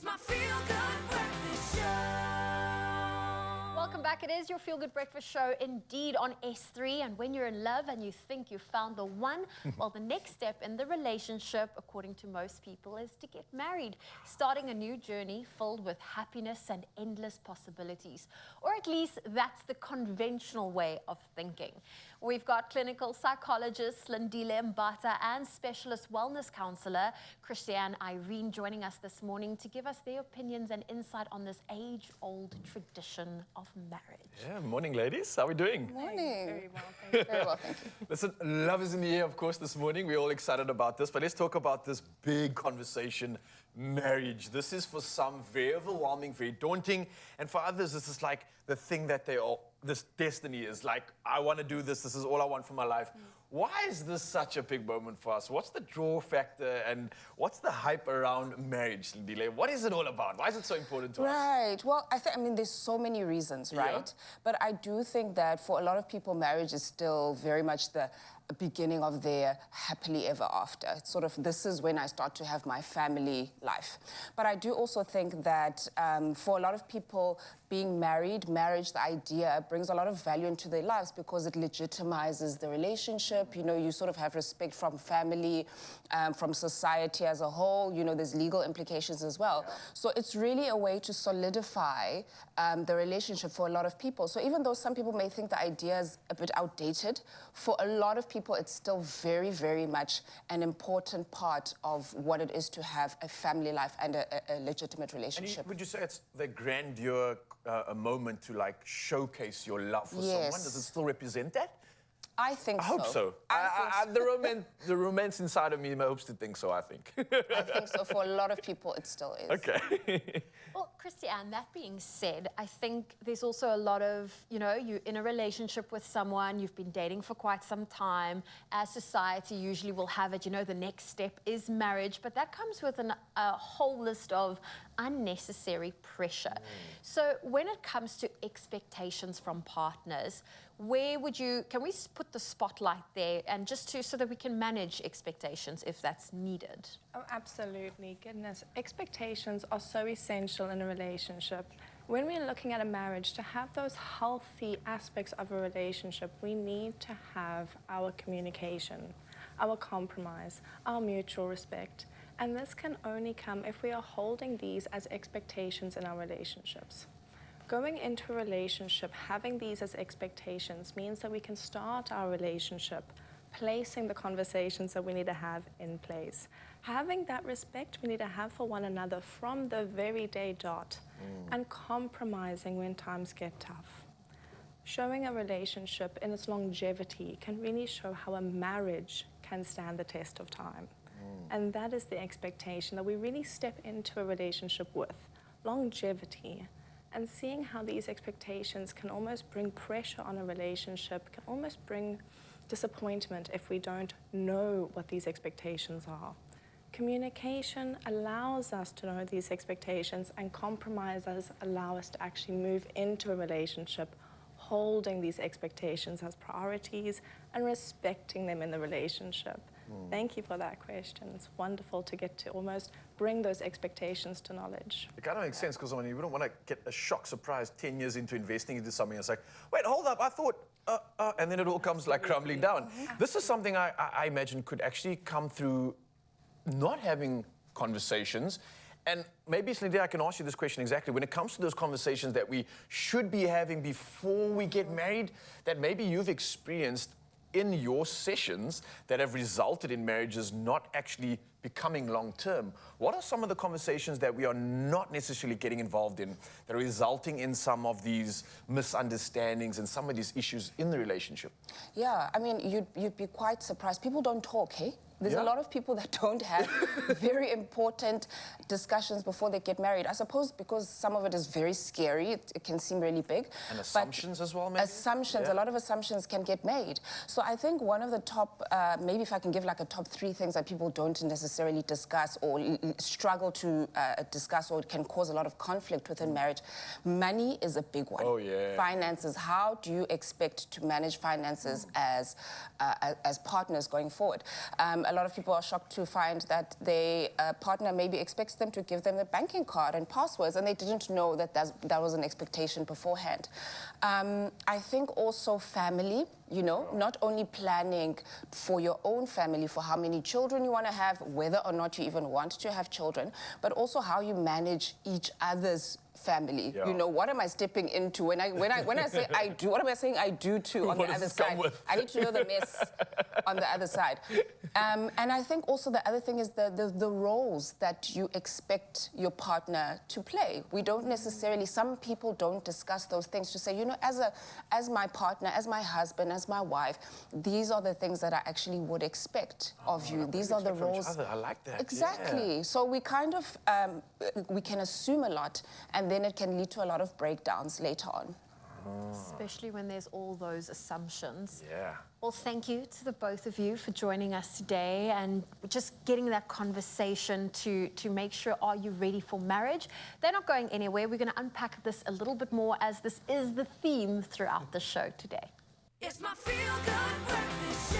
my feel-good breakfast show. Welcome back. It is your Feel Good Breakfast Show, indeed, on S3. And when you're in love and you think you found the one, well, the next step in the relationship, according to most people, is to get married, starting a new journey filled with happiness and endless possibilities. Or at least that's the conventional way of thinking. We've got clinical psychologist Lindile Mbata and specialist wellness counselor Christiane Irene joining us this morning to give us their opinions and insight on this age-old tradition of marriage. Yeah, morning, ladies. How are we doing? Morning. Very well, thank you. Very well, thank you. Listen, love is in the air, of course, this morning. We're all excited about this, but let's talk about this big conversation, marriage. This is for some very overwhelming, very daunting, and for others, this is like the thing that they all, this destiny is like, I want to do this. This is all I want for my life. Why is this such a big moment for us? What's the draw factor and what's the hype around marriage, Lindile? What is it all about? Why is it so important to us? Right. Well, I mean, there's so many reasons, right? Yeah. But I do think that for a lot of people, marriage is still very much the beginning of their happily ever after. It's sort of, this is when I start to have my family life. But I do also think that for a lot of people, being married, marriage, the idea brings a lot of value into their lives because it legitimizes the relationship. You know, you sort of have respect from family, from society as a whole. You know, there's legal implications as well. Yeah. So it's really a way to solidify the relationship for a lot of people. So even though some people may think the idea is a bit outdated, for a lot of people, it's still very, very much an important part of what it is to have a family life and a legitimate relationship. And would you say it's the grandeur, a moment to like showcase your love for someone? Does it still represent that? I think so. I hope so. The romance inside of me hopes to think so, I think. I think so. For a lot of people, it still is. Okay. Well, Christiane, that being said, I think there's also a lot of, you know, you're in a relationship with someone, you've been dating for quite some time. As society usually will have it, you know, the next step is marriage, but that comes with a whole list of unnecessary pressure. So when it comes to expectations from partners, where would you, can we put the spotlight there and just so that we can manage expectations if that's needed? Oh, absolutely. Goodness, expectations are so essential in a relationship. When we're looking at a marriage, to have those healthy aspects of a relationship, we need to have our communication, our compromise, our mutual respect. And this can only come if we are holding these as expectations in our relationships. Going into a relationship, having these as expectations means that we can start our relationship placing the conversations that we need to have in place. Having that respect we need to have for one another from the very day dot, and compromising when times get tough. Showing a relationship in its longevity can really show how a marriage can stand the test of time. And that is the expectation that we really step into a relationship with, longevity. And seeing how these expectations can almost bring pressure on a relationship, can almost bring disappointment if we don't know what these expectations are. Communication allows us to know these expectations, and compromises allow us to actually move into a relationship holding these expectations as priorities and respecting them in the relationship. Thank you for that question. It's wonderful to get to almost bring those expectations to knowledge. It kind of makes sense, because I mean, you don't want to get a shock surprise 10 years into investing into something. It's like, wait, hold up, I thought, and then it all comes like crumbling down. This is something I imagine could actually come through not having conversations. And maybe, Slindy, I can ask you this question exactly. When it comes to those conversations that we should be having before we get married, that maybe you've experienced in your sessions that have resulted in marriages not actually becoming long-term. What are some of the conversations that we are not necessarily getting involved in that are resulting in some of these misunderstandings and some of these issues in the relationship? Yeah, I mean, you'd be quite surprised. People don't talk, hey? There's a lot of people that don't have very important discussions before they get married. I suppose because some of it is very scary, it can seem really big. And assumptions as well, maybe? Assumptions, a lot of assumptions can get made. So I think one of the top, maybe if I can give like a top 3 things that people don't necessarily necessarily discuss or struggle to discuss, or it can cause a lot of conflict within marriage. Money is a big one. Oh, yeah. Finances. How do you expect to manage finances as partners going forward? A lot of people are shocked to find that their partner maybe expects them to give them the banking card and passwords, and they didn't know that that was an expectation beforehand. I think also family. You know, not only planning for your own family, for how many children you want to have, whether or not you even want to have children, but also how you manage each other's family. Yeah. You know, what am I stepping into? When I say I do, what am I saying I do to on What the does other this come side? with? I need to know the mess on the other side. And I think also the other thing is the roles that you expect your partner to play. We don't necessarily, some people don't discuss those things to say, you know, as my partner, as my husband, as my wife, these are the things that I actually would expect of you. These are the Expect from each roles. other. I like that. Exactly. Yeah. So we kind of, we can assume a lot, and then it can lead to a lot of breakdowns later on. Especially when there's all those assumptions. Yeah. Well, thank you to the both of you for joining us today and just getting that conversation to make sure, are you ready for marriage? They're not going anywhere. We're going to unpack this a little bit more, as this is the theme throughout the show today. It's my feel-good breakfast show.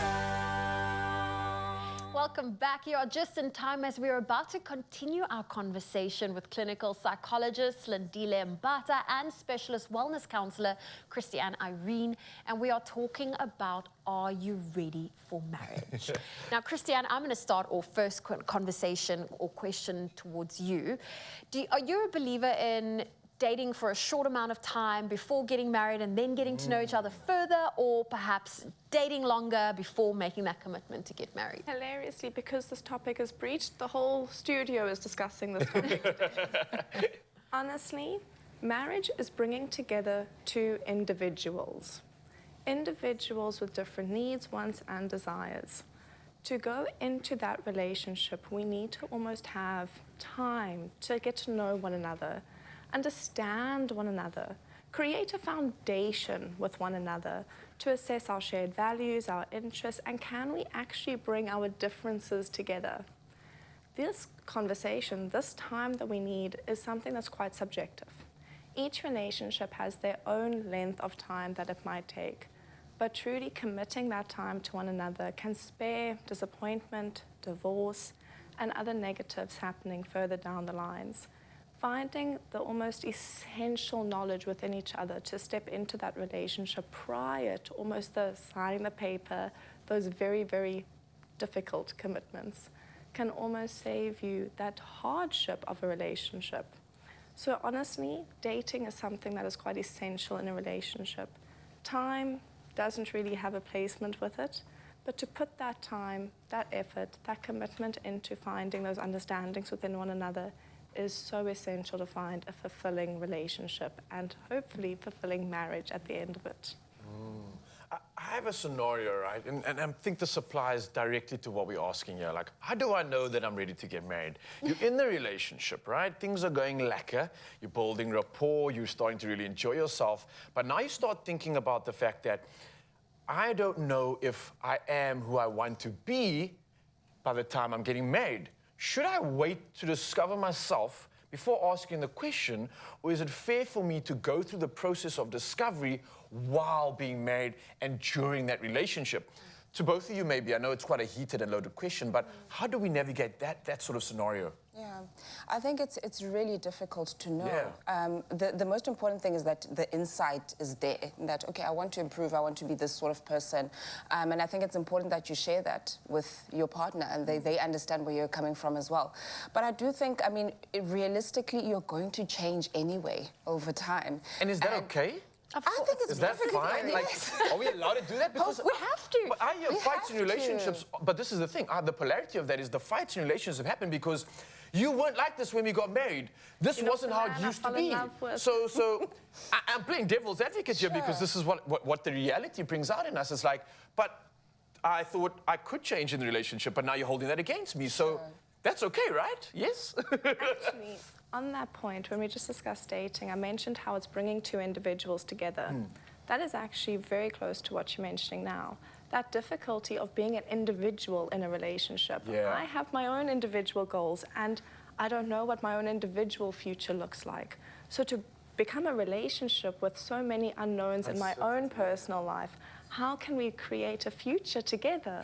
Welcome back. You are just in time as we're about to continue our conversation with clinical psychologist Lindile Mbata and specialist wellness counselor Christiane Irene. And we are talking about, are you ready for marriage? Now, Christiane, I'm going to start our first conversation or question towards you. Are you a believer in dating for a short amount of time before getting married and then getting to know each other further, or perhaps dating longer before making that commitment to get married? Hilariously, because this topic is breached, the whole studio is discussing this topic today. Honestly, marriage is bringing together two individuals. Individuals with different needs, wants, and desires. To go into that relationship, we need to almost have time to get to know one another, understand one another, create a foundation with one another to assess our shared values, our interests, and can we actually bring our differences together? This conversation, this time that we need, is something that's quite subjective. Each relationship has their own length of time that it might take, but truly committing that time to one another can spare disappointment, divorce, and other negatives happening further down the lines. Finding the almost essential knowledge within each other to step into that relationship prior to almost the signing the paper, those very, very difficult commitments, can almost save you that hardship of a relationship. So honestly, dating is something that is quite essential in a relationship. Time doesn't really have a placement with it, but to put that time, that effort, that commitment into finding those understandings within one another is so essential to find a fulfilling relationship and hopefully fulfilling marriage at the end of it. I have a scenario, right? And I think this applies directly to what we're asking here. Like, how do I know that I'm ready to get married? You're in the relationship, right? Things are going lacquer. You're building rapport. You're starting to really enjoy yourself. But now you start thinking about the fact that I don't know if I am who I want to be by the time I'm getting married. Should I wait to discover myself before asking the question, or is it fair for me to go through the process of discovery while being married and during that relationship? To both of you, maybe, I know it's quite a heated and loaded question, but how do we navigate that sort of scenario? Yeah, I think it's really difficult to know. Yeah. The most important thing is that the insight is there, that, okay, I want to improve, I want to be this sort of person. And I think it's important that you share that with your partner and they understand where you're coming from as well. But I do think, I mean, realistically, you're going to change anyway over time. And is that okay? I think it's Is that perfectly fine? Like, yes. are we allowed to do that? Because we have to. But I hear We fights in have to. relationships, but this is the thing. The polarity of that is the fights in relationships happen because you weren't like this when we got married. This You're not wasn't the how man it I used to fell in be. love with. So I'm playing devil's advocate here because this is what the reality brings out in us. It's like, but I thought I could change in the relationship, but now you're holding that against me. So that's okay, right? Yes? Actually, on that point, when we just discussed dating, I mentioned how it's bringing two individuals together. That is actually very close to what you're mentioning now. that difficulty of being an individual in a relationship. Yeah. I have my own individual goals, and I don't know what my own individual future looks like. So to become a relationship with so many unknowns in my own personal life, how can we create a future together?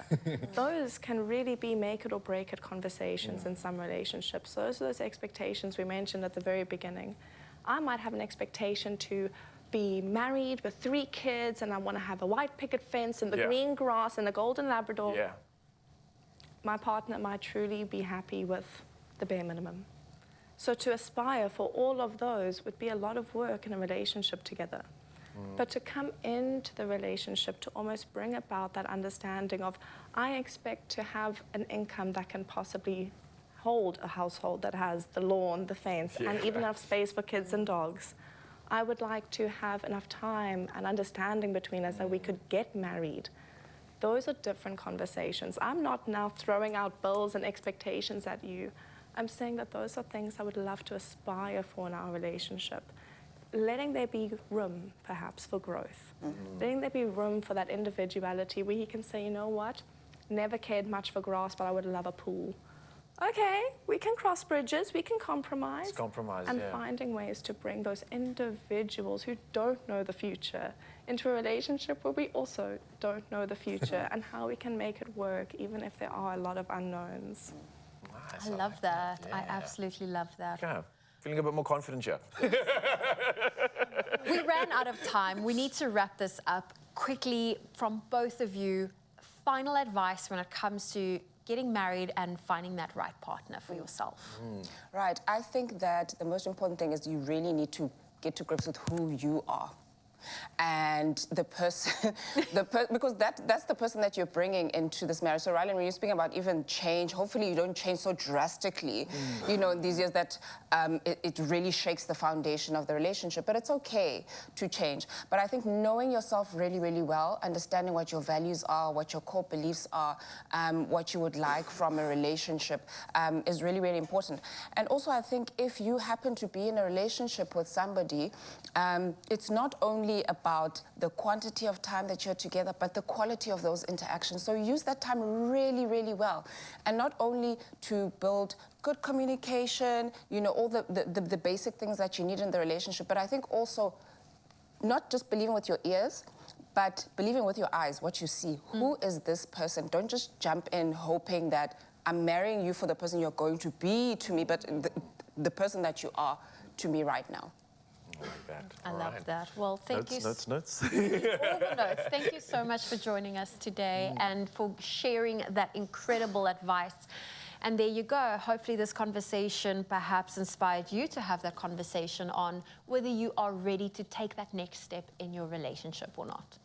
Those can really be make it or break it conversations in some relationships. Those are those expectations we mentioned at the very beginning. I might have an expectation to be married with 3 kids, and I want to have a white picket fence and the green grass and a golden Labrador. Yeah. My partner might truly be happy with the bare minimum. So to aspire for all of those would be a lot of work in a relationship together. But to come into the relationship to almost bring about that understanding of, I expect to have an income that can possibly hold a household that has the lawn, the fence, and even enough space for kids and dogs. I would like to have enough time and understanding between us that we could get married. Those are different conversations. I'm not now throwing out bills and expectations at you. I'm saying that those are things I would love to aspire for in our relationship. Letting there be room, perhaps, for growth. Letting there be room for that individuality where he can say, you know what, never cared much for grass, but I would love a pool. Okay, we can cross bridges, we can compromise. It's compromise, and yeah. finding ways to bring those individuals who don't know the future into a relationship where we also don't know the future and how we can make it work even if there are a lot of unknowns. Nice, I love like that. I Yeah. absolutely love that. Yeah. Feeling a bit more confident here. We ran out of time. We need to wrap this up quickly from both of you. Final advice when it comes to getting married and finding that right partner for yourself. Right. I think that the most important thing is you really need to get to grips with who you are. And the person, because that's the person that you're bringing into this marriage. So, Rylan, when you're speaking about even change, hopefully you don't change so drastically, you know, in these years that it really shakes the foundation of the relationship. But it's okay to change. But I think knowing yourself really, really well, understanding what your values are, what your core beliefs are, what you would like from a relationship is really, really important. And also, I think if you happen to be in a relationship with somebody, it's not only about the quantity of time that you're together, but the quality of those interactions. So use that time really, really well. And not only to build good communication, you know, all the basic things that you need in the relationship, but I think also not just believing with your ears, but believing with your eyes, what you see. Who is this person? Don't just jump in hoping that I'm marrying you for the person you're going to be to me, but the person that you are to me right now. Like that. I All love right. that. Well, thank you. Notes. All the notes. Thank you so much for joining us today and for sharing that incredible advice. And there you go. Hopefully this conversation perhaps inspired you to have that conversation on whether you are ready to take that next step in your relationship or not.